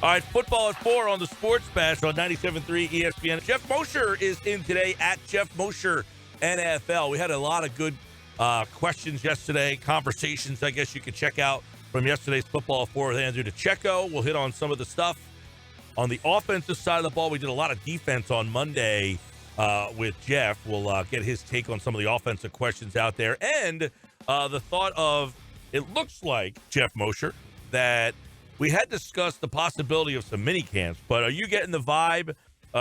All right, football at 4 on the Sports Bash on 97.3 ESPN. Geoff Mosher is in today at Geoff Mosher NFL. We had a lot of good questions yesterday, conversations I guess you could check out from yesterday's football at 4 with Andrew DeCecco. We'll hit on some of the stuff on the offensive side of the ball. We did a lot of defense on Monday with Jeff. We'll get his take on some of the offensive questions out there. And the thought of, it looks like, Geoff Mosher, that we had discussed the possibility of some mini camps, but are you getting the vibe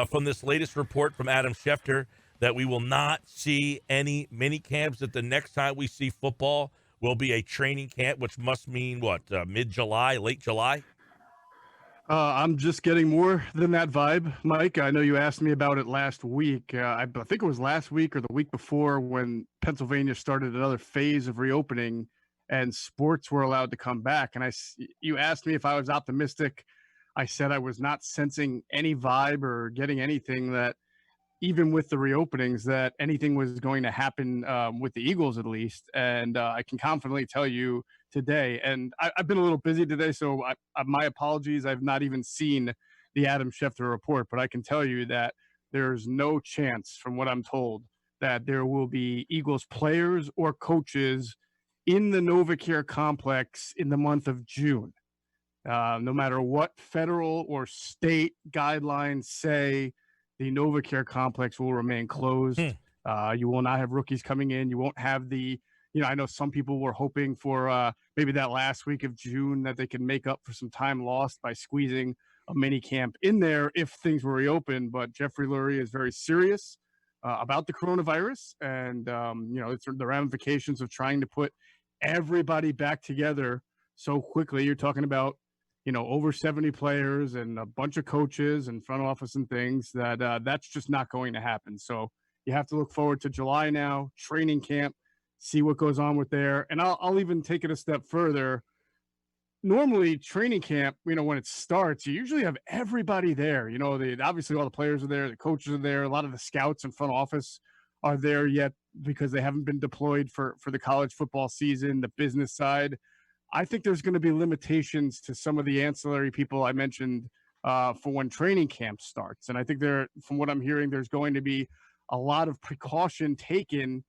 from this latest report from Adam Schefter that we will not see any mini camps, that the next time we see football will be a training camp, which must mean, what, mid-July, late July? I'm just getting more than that vibe, Mike. I know you asked me about it last week. I think it was last week or the week before when Pennsylvania started another phase of reopening and sports were allowed to come back. And you asked me if I was optimistic. I said I was not sensing any vibe or getting anything that, even with the reopenings, that anything was going to happen with the Eagles at least. And I can confidently tell you today, and I've been a little busy today, so my apologies. I've not even seen the Adam Schefter report, but I can tell you that there's no chance, from what I'm told, that there will be Eagles players or coaches in the NovaCare complex in the month of June. No matter what federal or state guidelines say, the NovaCare complex will remain closed. You will not have rookies coming in. You won't have I know some people were hoping for maybe that last week of June that they could make up for some time lost by squeezing a mini camp in there if things were reopened. But Jeffrey Lurie is very serious about the coronavirus and, it's the ramifications of trying to put everybody back together so quickly. You're talking about, over 70 players and a bunch of coaches and front office and things that's just not going to happen. So you have to look forward to July now, training camp, see what goes on with there. And I'll even take it a step further. Normally training camp, when it starts, you usually have everybody there. Obviously all the players are there, the coaches are there, a lot of the scouts and front office are there yet because they haven't been deployed for the college football season, the business side. I think there's going to be limitations to some of the ancillary people I mentioned for when training camp starts. And I think from what I'm hearing, there's going to be a lot of precaution taken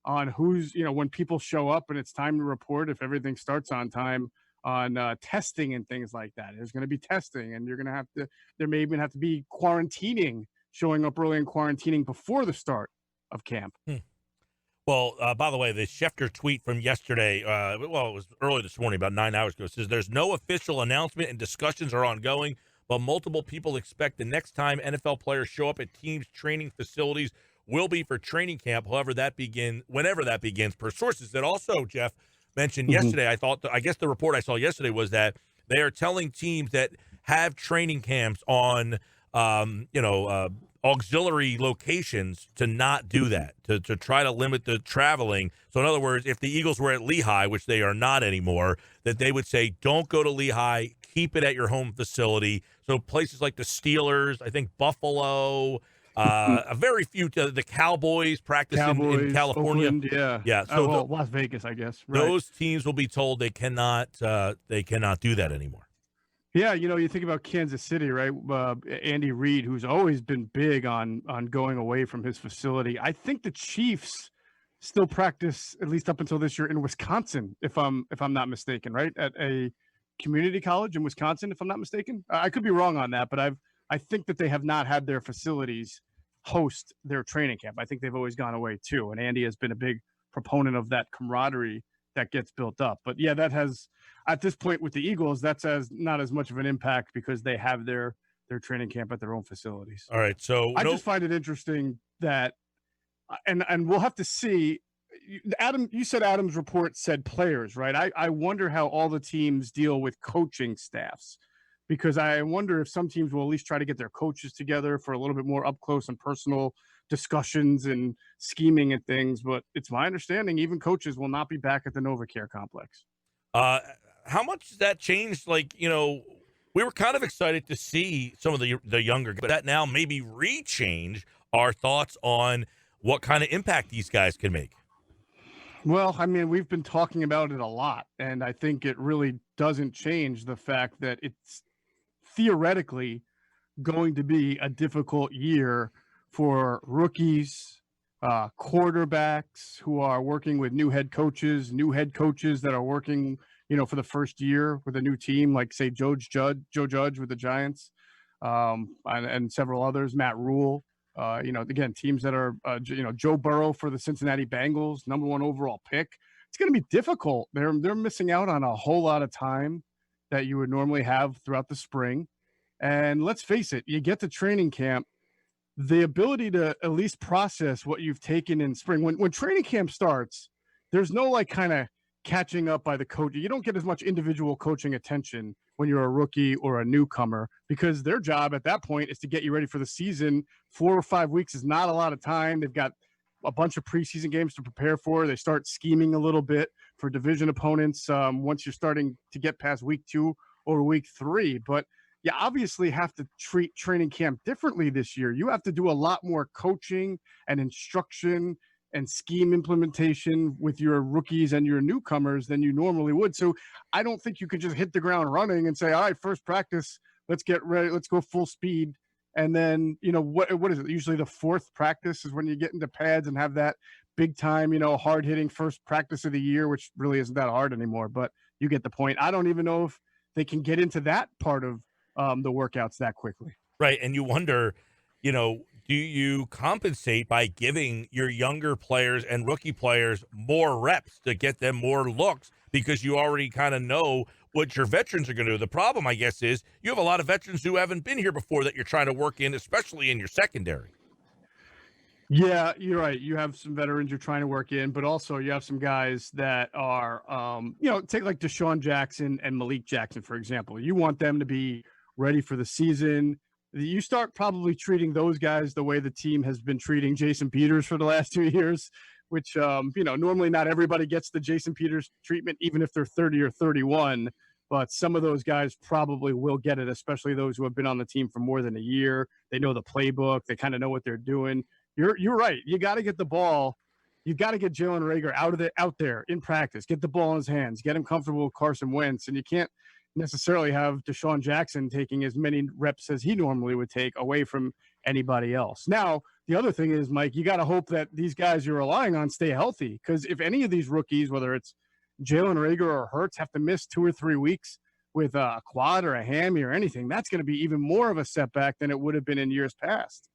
on who's, when people show up and it's time to report, if everything starts on time, on testing and things like that. There's going to be testing, and there may even have to be quarantining, showing up early and quarantining before the start of camp. Well, by the way, the Schefter tweet from yesterday, it was early this morning, about 9 hours ago, says there's no official announcement and discussions are ongoing, but multiple people expect the next time NFL players show up at teams' training facilities will be for training camp. However, whenever that begins, per sources that also, Jeff, mentioned yesterday. I guess the report I saw yesterday was that they are telling teams that have training camps on, auxiliary locations to not do that, to try to limit the traveling. So in other words, if the Eagles were at Lehigh, which they are not anymore, that they would say, don't go to Lehigh, keep it at your home facility. So places like the Steelers, I think Buffalo, a very few, the Cowboys practice in California. Oakland, yeah. So Las Vegas, I guess. Right. Those teams will be told they cannot do that anymore. Yeah, you think about Kansas City, right? Andy Reid, who's always been big on going away from his facility. I think the Chiefs still practice, at least up until this year, in Wisconsin, if I'm not mistaken, right? At a community college in Wisconsin, if I'm not mistaken. I could be wrong on that, but I think that they have not had their facilities host their training camp. I think they've always gone away too, and Andy has been a big proponent of that camaraderie that gets built up. But yeah, that has, at this point with the Eagles, that's not as much of an impact because they have their training camp at their own facilities. All right, so I just find it interesting that, and we'll have to see. Adam, you said Adam's report said players, right? I wonder how all the teams deal with coaching staffs, because I wonder if some teams will at least try to get their coaches together for a little bit more up close and personal discussions and scheming and things. But it's my understanding even coaches will not be back at the NovaCare complex. How much has that changed? We were kind of excited to see some of the younger, but that now maybe re-change our thoughts on what kind of impact these guys can make. Well, I mean, we've been talking about it a lot, and I think it really doesn't change the fact that it's theoretically going to be a difficult year for rookies, quarterbacks who are working with new head coaches that are working, for the first year with a new team, like say Joe Judge with the Giants, and several others, Matt Rule. Again, teams that are, Joe Burrow for the Cincinnati Bengals, #1 overall pick. It's going to be difficult. They're missing out on a whole lot of time that you would normally have throughout the spring. And let's face it, you get to training camp, the ability to at least process what you've taken in spring. When training camp starts, there's no like kind of catching up by the coach. You don't get as much individual coaching attention when you're a rookie or a newcomer, because their job at that point is to get you ready for the season. 4 or 5 weeks is not a lot of time. They've got a bunch of preseason games to prepare for. They start scheming a little bit for division opponents once you're starting to get past week 2 or week 3. But you obviously have to treat training camp differently this year. You have to do a lot more coaching and instruction and scheme implementation with your rookies and your newcomers than you normally would. So I don't think you could just hit the ground running and say, all right, first practice, let's get ready, let's go full speed. And then, what is it? Usually the fourth practice is when you get into pads and have that big time, hard hitting first practice of the year, which really isn't that hard anymore, but you get the point. I don't even know if they can get into that part of the workouts that quickly. Right. And you wonder, do you compensate by giving your younger players and rookie players more reps to get them more looks, because you already kind of know what your veterans are going to do? The problem, I guess, is you have a lot of veterans who haven't been here before that you're trying to work in, especially in your secondary. Yeah, you're right. You have some veterans you're trying to work in, but also you have some guys that are, take like DeSean Jackson and Malik Jackson, for example. You want them to be ready for the season. You start probably treating those guys the way the team has been treating Jason Peters for the last 2 years, which, normally not everybody gets the Jason Peters treatment, even if they're 30 or 31. But some of those guys probably will get it, especially those who have been on the team for more than a year. They know the playbook. They kind of know what they're doing. You're right. You got to get the ball. You got to get Jalen Reagor out there in practice. Get the ball in his hands. Get him comfortable with Carson Wentz. And you can't necessarily have DeSean Jackson taking as many reps as he normally would take away from anybody else. Now, the other thing is, Mike, you got to hope that these guys you're relying on stay healthy, because if any of these rookies, whether it's Jalen Reagor or Hurts, have to miss 2 or 3 weeks with a quad or a hammy or anything, that's going to be even more of a setback than it would have been in years past.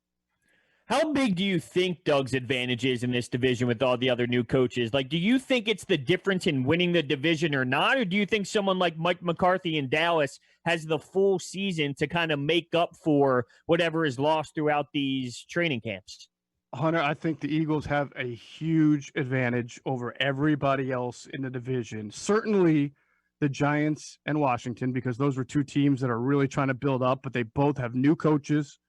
How big do you think Doug's advantage is in this division with all the other new coaches? Like, do you think it's the difference in winning the division or not? Or do you think someone like Mike McCarthy in Dallas has the full season to kind of make up for whatever is lost throughout these training camps? Hunter, I think the Eagles have a huge advantage over everybody else in the division. Certainly the Giants and Washington, because those were 2 teams that are really trying to build up, but they both have new coaches.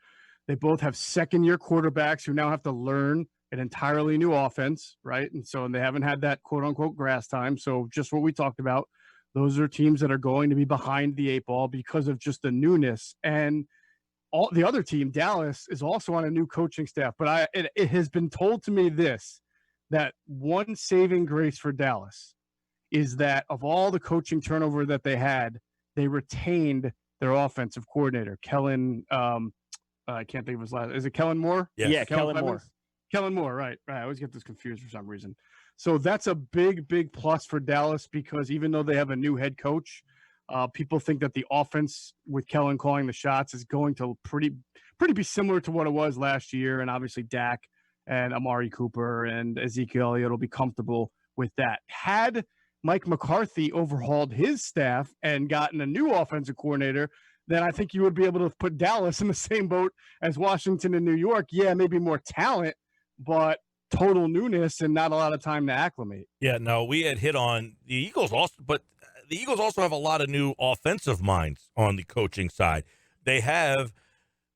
They both have second-year quarterbacks who now have to learn an entirely new offense, right? And they haven't had that quote-unquote grass time. So just what we talked about, those are teams that are going to be behind the 8 ball because of just the newness. And all the other team, Dallas, is also on a new coaching staff. But it has been told to me that one saving grace for Dallas is that of all the coaching turnover that they had, they retained their offensive coordinator, Kellen. I can't think of his last. Is it Kellen Moore? Yes. Yeah, Kellen Moore. Kellen Moore, right. I always get this confused for some reason. So that's a big, big plus for Dallas, because even though they have a new head coach, people think that the offense with Kellen calling the shots is going to pretty be similar to what it was last year. And obviously Dak and Amari Cooper and Ezekiel Elliott will be comfortable with that. Had Mike McCarthy overhauled his staff and gotten a new offensive coordinator, then I think you would be able to put Dallas in the same boat as Washington and New York. Yeah, maybe more talent, but total newness and not a lot of time to acclimate. Yeah, no, we had hit on the Eagles also, but the Eagles also have a lot of new offensive minds on the coaching side. They have,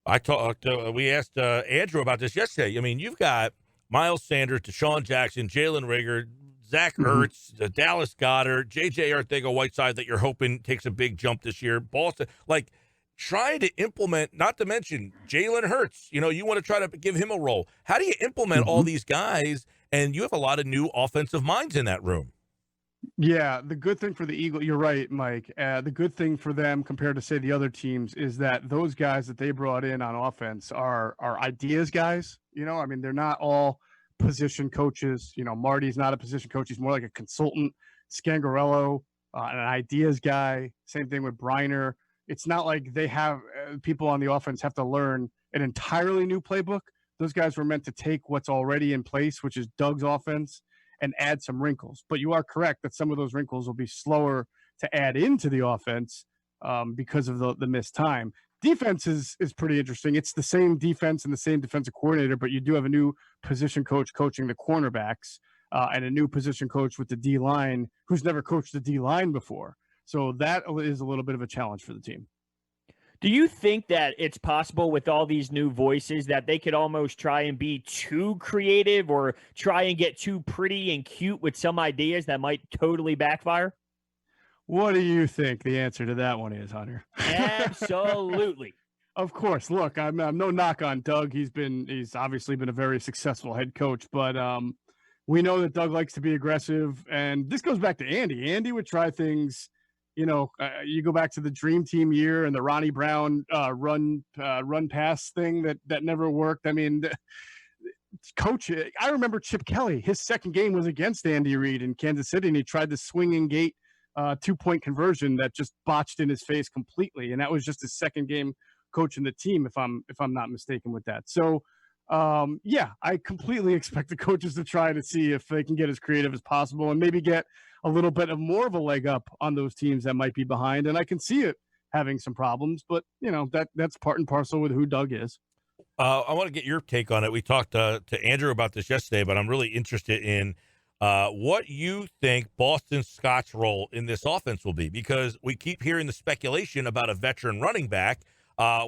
we asked Andrew about this yesterday. I mean, you've got Miles Sanders, DeSean Jackson, Jalen Reagor, Zach Ertz, Dallas Goedert, J.J. Arcega-Whiteside that you're hoping takes a big jump this year. Boston, like trying to implement, not to mention Jalen Hurts. You want to try to give him a role. How do you implement all these guys? And you have a lot of new offensive minds in that room. Yeah, the good thing for the Eagle, you're right, Mike. The good thing for them compared to say the other teams is that those guys that they brought in on offense are ideas guys. I mean, they're not all position coaches. Marty's not a position coach; he's more like a consultant. Scangarello, an ideas guy. Same thing with Briner. It's not like they have people on the offense have to learn an entirely new playbook. Those guys were meant to take what's already in place, which is Doug's offense, and add some wrinkles. But you are correct that some of those wrinkles will be slower to add into the offense because of the missed time. Defense is pretty interesting. It's the same defense and the same defensive coordinator, but you do have a new position coach coaching the cornerbacks and a new position coach with the D line who's never coached the D line before. So that is a little bit of a challenge for the team. Do you think that it's possible with all these new voices that they could almost try and be too creative or try and get too pretty and cute with some ideas that might totally backfire? What do you think the answer to that one is, Hunter? Absolutely. Of course. Look, I'm no knock on Doug. He's obviously been a very successful head coach, but we know that Doug likes to be aggressive, and this goes back to Andy. Andy would try things. You go back to the Dream Team year and the Ronnie Brown run pass thing that never worked. I mean, coach, I remember Chip Kelly. His second game was against Andy Reid in Kansas City, and he tried the swinging gate 2-point conversion that just botched in his face completely, and that was just his second game coaching the team, if I'm not mistaken with that. So, yeah, I completely expect the coaches to try to see if they can get as creative as possible and maybe get a little bit of more of a leg up on those teams that might be behind. And I can see it having some problems, but that's part and parcel with who Doug is. I want to get your take on it. We talked to Andrew about this yesterday, but I'm really interested in what you think Boston Scott's role in this offense will be, because we keep hearing the speculation about a veteran running back,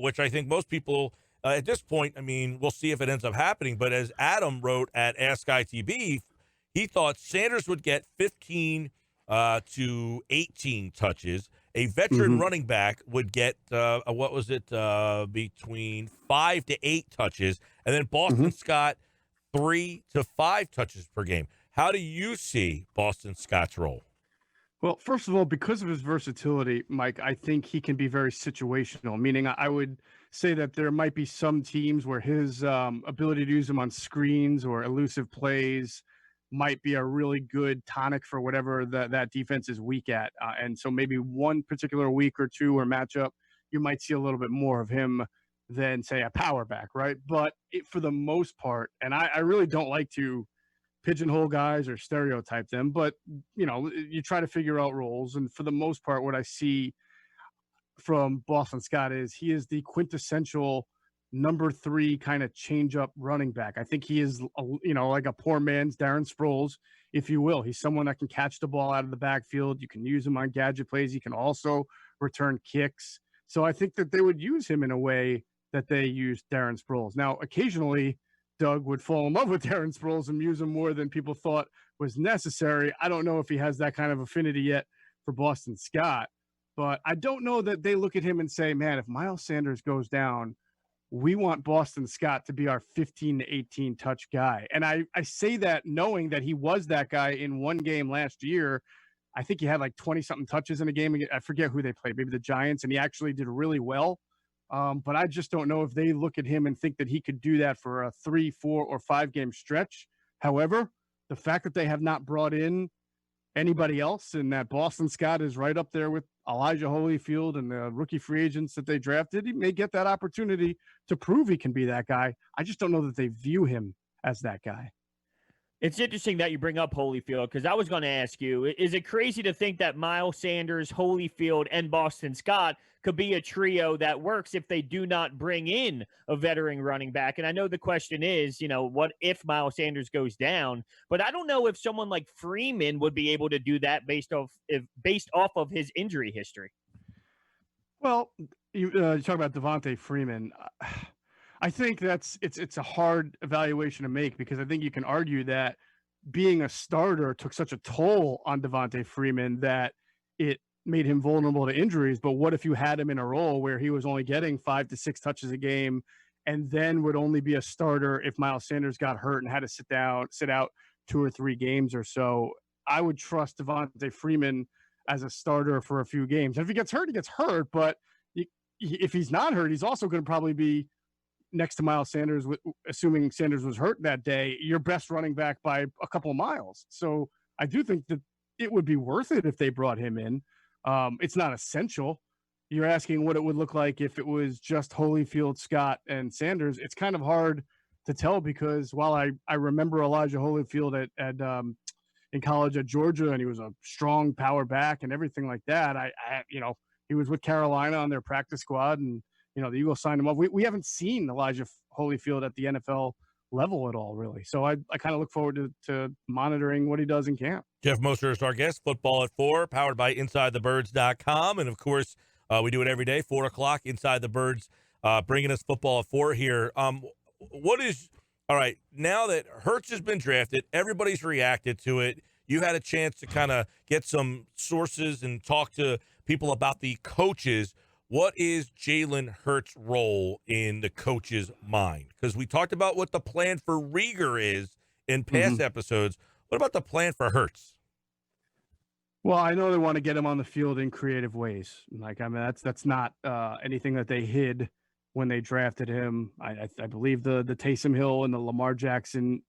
which I think most people at this point, I mean, we'll see if it ends up happening. But as Adam wrote at Ask ITB, he thought Sanders would get 15 to 18 touches. A veteran running back would get, between 5 to 8 touches. And then Boston Scott, 3 to 5 touches per game. How do you see Boston Scott's role? Well, first of all, because of his versatility, Mike, I think he can be very situational, meaning I would say that there might be some teams where his ability to use him on screens or elusive plays might be a really good tonic for whatever that defense is weak at. And so maybe one particular week or two or matchup, you might see a little bit more of him than, say, a power back, right? But for the most part, and I really don't like to pigeonhole guys or stereotype them, but you try to figure out roles. And for the most part, what I see from Boston Scott is he is the quintessential number 3 kind of change up running back. I think he is, like a poor man's Darren Sproles, if you will. He's someone that can catch the ball out of the backfield. You can use him on gadget plays. He can also return kicks. So I think that they would use him in a way that they used Darren Sproles. Now, occasionally, Doug would fall in love with Darren Sproles and use him more than people thought was necessary. I don't know if he has that kind of affinity yet for Boston Scott, but I don't know that they look at him and say, man, if Miles Sanders goes down, we want Boston Scott to be our 15 to 18 touch guy. And I say that knowing that he was that guy in one game last year. I think he had like 20 something touches in a game. I forget who they played, maybe the Giants, and he actually did really well. But I just don't know if they look at him and think that he could do that for a 3, 4, or 5 game stretch. However, the fact that they have not brought in anybody else and that Boston Scott is right up there with Elijah Holyfield and the rookie free agents that they drafted, he may get that opportunity to prove he can be that guy. I just don't know that they view him as that guy. It's interesting that you bring up Holyfield, because I was going to ask you, is it crazy to think that Miles Sanders, Holyfield, and Boston Scott could be a trio that works if they do not bring in a veteran running back? And I know the question is, what if Miles Sanders goes down? But I don't know if someone like Freeman would be able to do that based off of his injury history. Well, you talk about Devontae Freeman. I think it's a hard evaluation to make, because I think you can argue that being a starter took such a toll on Devontae Freeman that it made him vulnerable to injuries. But what if you had him in a role where he was only getting 5 to 6 touches a game and then would only be a starter if Miles Sanders got hurt and had to sit out 2 or 3 games or so? I would trust Devontae Freeman as a starter for a few games. And if he gets hurt, he gets hurt. But if he's not hurt, he's also going to probably be next to Miles Sanders, assuming Sanders was hurt that day, your best running back by a couple of miles. So I do think that it would be worth it if they brought him in. It's not essential. You're asking what it would look like if it was just Holyfield, Scott, and Sanders. It's kind of hard to tell because while I remember Elijah Holyfield at in college at Georgia, and he was a strong power back and everything like that, I he was with Carolina on their practice squad, and the Eagles signed him up. We haven't seen Elijah Holyfield at the NFL level at all, really. So I kind of look forward to monitoring what he does in camp. Geoff Mosher is our guest. Football at 4, powered by InsideTheBirds.com. And, of course, we do it every day, 4 o'clock, Inside the Birds, bringing us Football at 4 here. All right, now that Hurts has been drafted, everybody's reacted to it. You had a chance to kind of get some sources and talk to people about the coaches. What is Jalen Hurts' role in the coach's mind? Because we talked about what the plan for Rieger is in past episodes. What about the plan for Hurts? Well, I know they want to get him on the field in creative ways. That's not anything that they hid when they drafted him. I believe the Taysom Hill and the Lamar Jackson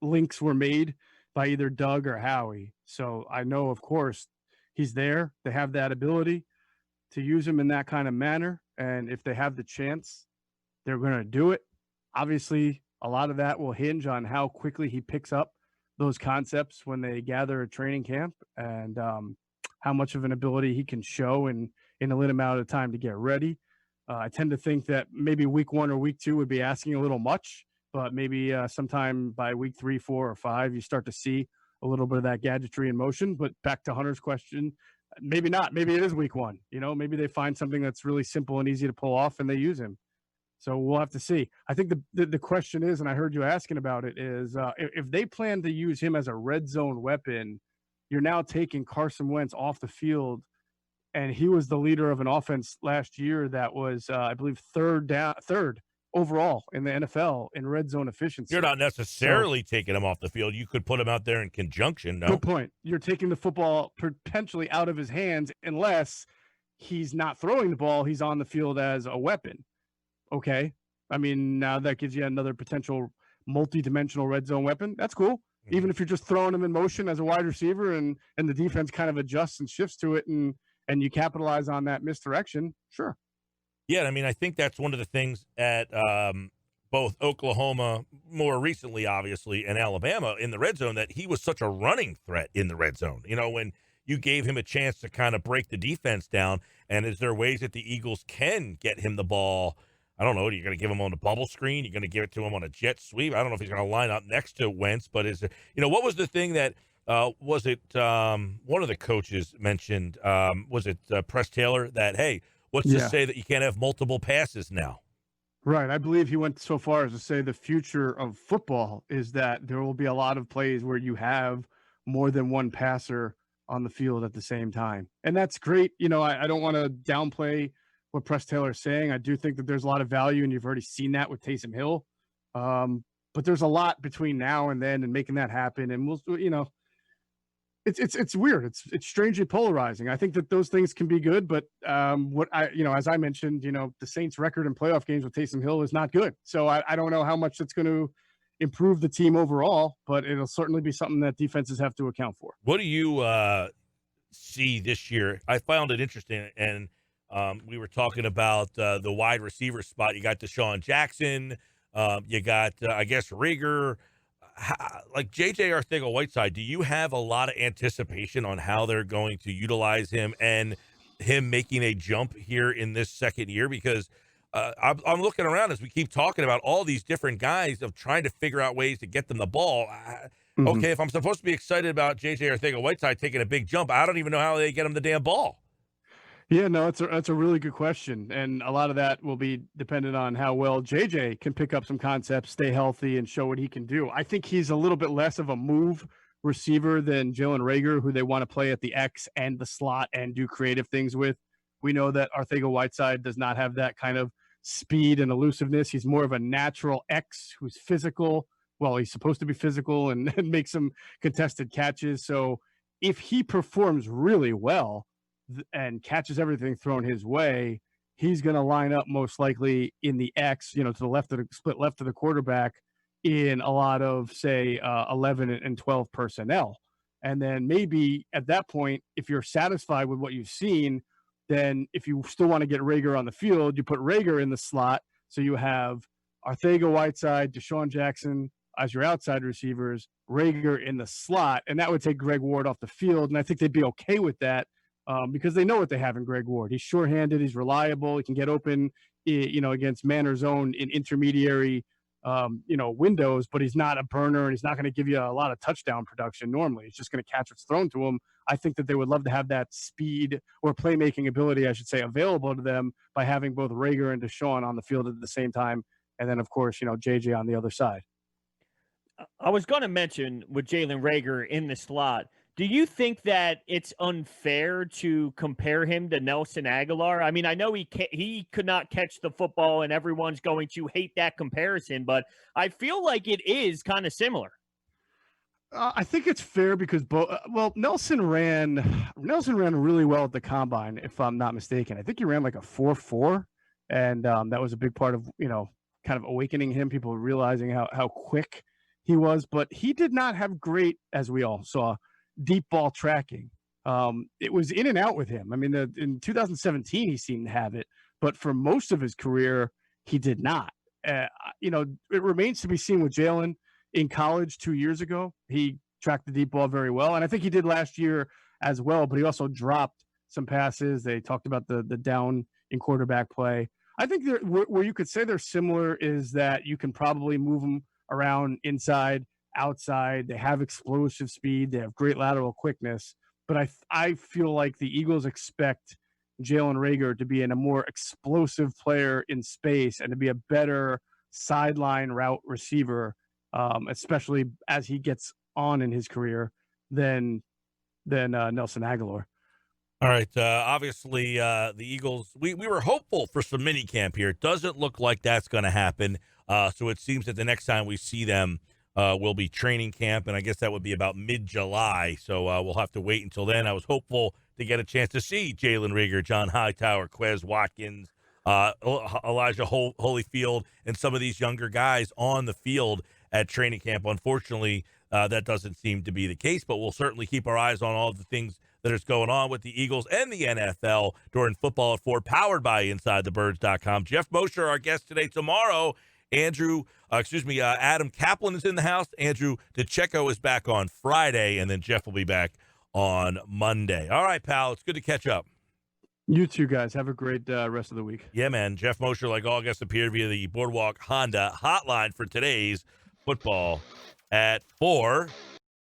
links were made by either Doug or Howie. So I know, of course, he's there. They have that ability to use him in that kind of manner. And if they have the chance, they're going to do it. Obviously, a lot of that will hinge on how quickly he picks up those concepts when they gather at training camp and how much of an ability he can show in a limited amount of time to get ready. I tend to think that maybe week 1 or week 2 would be asking a little much, but maybe sometime by week 3, 4, or 5, you start to see a little bit of that gadgetry in motion. But back to Hunter's question, maybe not. Maybe it is week 1. Maybe they find something that's really simple and easy to pull off and they use him. So we'll have to see. I think the question is, and I heard you asking about it, is if they plan to use him as a red zone weapon, you're now taking Carson Wentz off the field. And he was the leader of an offense last year that was, I believe, third overall in the NFL in red zone efficiency. You're not necessarily taking him off the field. You could put him out there in conjunction. No? Good point. You're taking the football potentially out of his hands unless he's not throwing the ball. He's on the field as a weapon. Okay. I mean, now that gives you another potential multi-dimensional red zone weapon. That's cool. Mm-hmm. Even if you're just throwing him in motion as a wide receiver and the defense kind of adjusts and shifts to it and you capitalize on that misdirection, sure. Yeah, I mean, I think that's one of the things at both Oklahoma, more recently, obviously, and Alabama in the red zone, that he was such a running threat in the red zone. When you gave him a chance to kind of break the defense down, and is there ways that the Eagles can get him the ball? I don't know. You're going to give him on the bubble screen? You're going to give it to him on a jet sweep? I don't know if he's going to line up next to Wentz, but what was the thing that was it one of the coaches mentioned, was it Press Taylor, that, hey, what's to say that you can't have multiple passes now? Right. I believe he went so far as to say the future of football is that there will be a lot of plays where you have more than one passer on the field at the same time. And that's great. I don't want to downplay what Press Taylor is saying. I do think that there's a lot of value, and you've already seen that with Taysom Hill. But there's a lot between now and then and making that happen. And it's weird. It's strangely polarizing. I think that those things can be good, but as I mentioned, the Saints' record in playoff games with Taysom Hill is not good. So I don't know how much that's going to improve the team overall, but it'll certainly be something that defenses have to account for. What do you see this year? I found it interesting, and we were talking about the wide receiver spot. You got DeSean Jackson. You got, I guess, Rieger. Like J.J. Arcega-Whiteside, do you have a lot of anticipation on how they're going to utilize him and him making a jump here in this second year? Because I'm looking around as we keep talking about all these different guys of trying to figure out ways to get them the ball. Okay, if I'm supposed to be excited about J.J. Arcega-Whiteside taking a big jump, I don't even know how they get him the damn ball. Yeah, no, that's a really good question. And a lot of that will be dependent on how well JJ can pick up some concepts, stay healthy, and show what he can do. I think he's a little bit less of a move receiver than Jalen Rieger, who they want to play at the X and the slot and do creative things with. We know that Arcega-Whiteside does not have that kind of speed and elusiveness. He's more of a natural X who's physical, well, he's supposed to be physical and make some contested catches. So if he performs really well and catches everything thrown his way, he's going to line up most likely in the X, to the left of the split left of the quarterback in a lot of, say, 11 and 12 personnel. And then maybe at that point, if you're satisfied with what you've seen, then if you still want to get Reagor on the field, you put Reagor in the slot. So you have Arcega-Whiteside, DeSean Jackson as your outside receivers, Reagor in the slot, and that would take Greg Ward off the field. And I think they'd be okay with that because they know what they have in Greg Ward. He's sure-handed, he's reliable, he can get open, against man or zone in intermediary windows, but he's not a burner and he's not going to give you a lot of touchdown production normally. He's just going to catch what's thrown to him. I think that they would love to have that speed or playmaking ability, I should say, available to them by having both Reagor and DeSean on the field at the same time. And then, of course, JJ on the other side. I was going to mention with Jalen Reagor in the slot, do you think that it's unfair to compare him to Nelson Aguilar? I mean, I know he could not catch the football and everyone's going to hate that comparison, but I feel like it is kind of similar. I think it's fair because Nelson ran really well at the combine, if I'm not mistaken. I think he ran like a 4.4, and that was a big part of kind of awakening him. People realizing how quick he was, but he did not have great, as we all saw, deep ball tracking. It was in and out with him. I mean, in 2017 he seemed to have it, but for most of his career he did not. It remains to be seen with Jalen. In college 2 years ago, he tracked the deep ball very well, and I think he did last year as well, but he also dropped some passes. They talked about the down in quarterback play. I think where you could say they're similar is that you can probably move them around inside, outside. They have explosive speed. They have great lateral quickness, but I feel like the Eagles expect Jalen Reagor to be a more explosive player in space and to be a better sideline route receiver, especially as he gets on in his career, than Nelson Aguilar. All right. Obviously, the Eagles, we were hopeful for some mini camp here. It doesn't look like that's going to happen. So it seems that the next time we see them will be training camp, and I guess that would be about mid-July. So we'll have to wait until then. I was hopeful to get a chance to see Jalen Reagor, John Hightower, Quez Watkins, Elijah Holyfield, and some of these younger guys on the field at training camp. Unfortunately, that doesn't seem to be the case, but we'll certainly keep our eyes on all the things that is going on with the Eagles and the NFL during Football at 4, powered by InsideTheBirds.com. Geoff Mosher, our guest today. Tomorrow, Adam Kaplan is in the house. Andrew DeCecco is back on Friday, and then Geoff will be back on Monday. All right, pal, it's good to catch up. You too, guys. Have a great rest of the week. Yeah, man. Geoff Mosher, like all guests, appeared via the Boardwalk Honda hotline for today's Football at 4.